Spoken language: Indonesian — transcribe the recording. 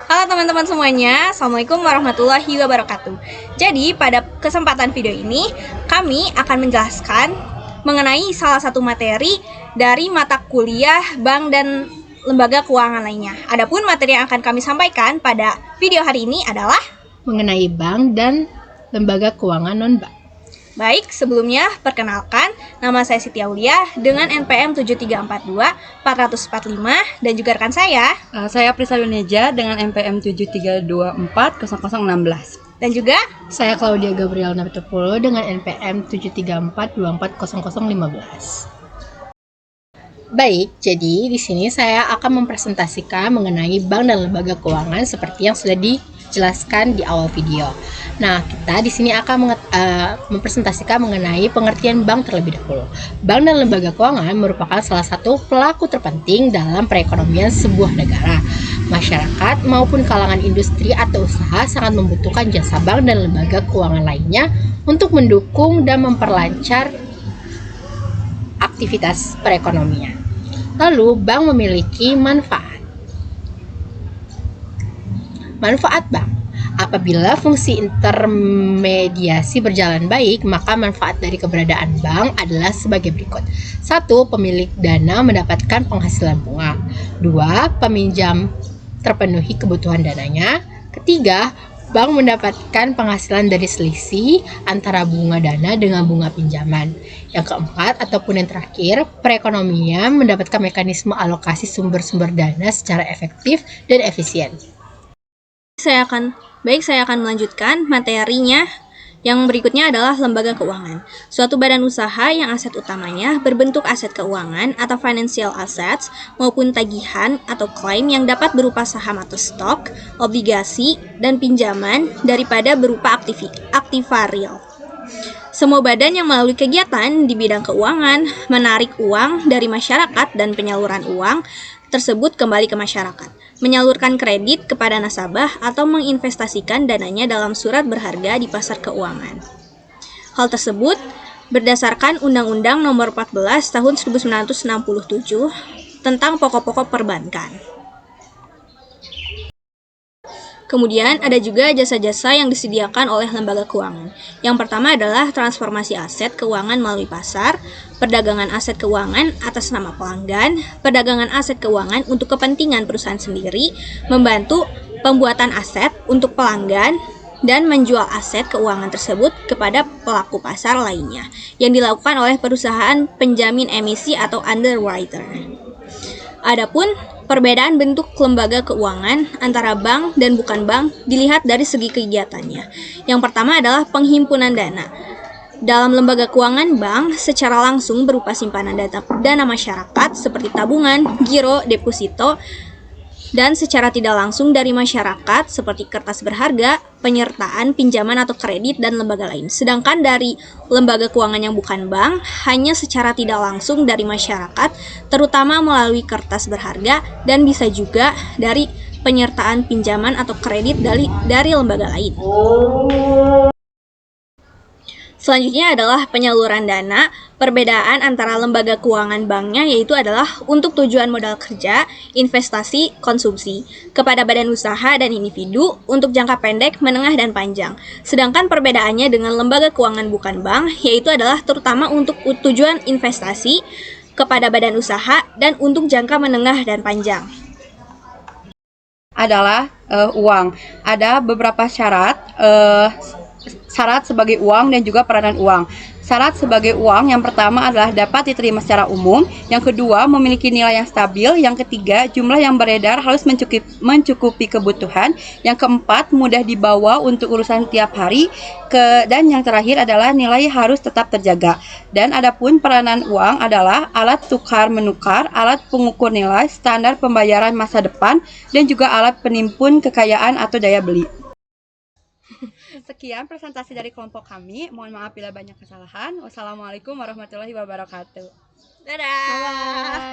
Halo teman-teman semuanya, Assalamualaikum warahmatullahi wabarakatuh. Jadi pada kesempatan video ini, kami akan menjelaskan mengenai salah satu materi dari mata kuliah bank dan lembaga keuangan lainnya. Adapun materi yang akan kami sampaikan pada video hari ini adalah mengenai bank dan lembaga keuangan non-bank. Baik, sebelumnya perkenalkan, nama saya Siti Aulia dengan NPM 7342-445 dan juga rekan saya. Saya Prisa Yuneja dengan NPM 73240016. Dan juga saya Claudia Gabriel Napitopolo dengan NPM 734240015. Baik, jadi di sini saya akan mempresentasikan mengenai bank dan lembaga keuangan seperti yang sudah dijelaskan di awal video. Nah, kita di sini akan mempresentasikan mengenai pengertian bank terlebih dahulu. Bank dan lembaga keuangan merupakan salah satu pelaku terpenting dalam perekonomian sebuah negara. Masyarakat maupun kalangan industri atau usaha sangat membutuhkan jasa bank dan lembaga keuangan lainnya untuk mendukung dan memperlancar aktivitas perekonomian. Lalu, bank memiliki manfaat. Manfaat bank. Apabila fungsi intermediasi berjalan baik, maka manfaat dari keberadaan bank adalah sebagai berikut. 1. Pemilik dana mendapatkan penghasilan bunga. 2. Peminjam terpenuhi kebutuhan dananya. 3. Bank mendapatkan penghasilan dari selisih antara bunga dana dengan bunga pinjaman. Yang keempat, ataupun yang terakhir, perekonomian mendapatkan mekanisme alokasi sumber-sumber dana secara efektif dan efisien. Saya akan melanjutkan materinya. Yang berikutnya adalah lembaga keuangan. Suatu badan usaha yang aset utamanya berbentuk aset keuangan atau financial assets maupun tagihan atau klaim yang dapat berupa saham atau stok, obligasi, dan pinjaman daripada berupa aktiva real. Semua badan yang melalui kegiatan di bidang keuangan menarik uang dari masyarakat dan penyaluran uang tersebut kembali ke masyarakat, menyalurkan kredit kepada nasabah atau menginvestasikan dananya dalam surat berharga di pasar keuangan. Hal tersebut berdasarkan Undang-Undang Nomor 14 Tahun 1967 tentang pokok-pokok perbankan. Kemudian ada juga jasa-jasa yang disediakan oleh lembaga keuangan. Yang pertama adalah transformasi aset keuangan melalui pasar, perdagangan aset keuangan atas nama pelanggan, perdagangan aset keuangan untuk kepentingan perusahaan sendiri, membantu pembuatan aset untuk pelanggan, dan menjual aset keuangan tersebut kepada pelaku pasar lainnya, yang dilakukan oleh perusahaan penjamin emisi atau underwriter. Adapun perbedaan bentuk lembaga keuangan antara bank dan bukan bank dilihat dari segi kegiatannya. Yang pertama adalah penghimpunan dana. Dalam lembaga keuangan, bank secara langsung berupa simpanan dana masyarakat seperti tabungan, giro, deposito, dan secara tidak langsung dari masyarakat seperti kertas berharga, penyertaan, pinjaman atau kredit, dan lembaga lain. Sedangkan dari lembaga keuangan yang bukan bank, hanya secara tidak langsung dari masyarakat, terutama melalui kertas berharga, dan bisa juga dari penyertaan pinjaman atau kredit dari lembaga lain. Selanjutnya adalah penyaluran dana. Perbedaan antara lembaga keuangan banknya yaitu adalah untuk tujuan modal kerja, investasi, konsumsi, kepada badan usaha dan individu untuk jangka pendek, menengah, dan panjang. Sedangkan perbedaannya dengan lembaga keuangan bukan bank yaitu adalah terutama untuk tujuan investasi, kepada badan usaha, dan untuk jangka menengah dan panjang. Adalah uang. Ada beberapa syarat sebagai uang dan juga peranan uang. Syarat sebagai uang yang pertama adalah dapat diterima secara umum, yang kedua memiliki nilai yang stabil, yang ketiga jumlah yang beredar harus mencukupi kebutuhan, yang keempat mudah dibawa untuk urusan tiap hari, dan yang terakhir adalah nilai harus tetap terjaga. Dan adapun peranan uang adalah alat tukar menukar, alat pengukur nilai, standar pembayaran masa depan, dan juga alat penimbun kekayaan atau daya beli. Sekian presentasi dari kelompok kami. Mohon maaf bila banyak kesalahan. Wassalamualaikum warahmatullahi wabarakatuh. Dadah. Bye.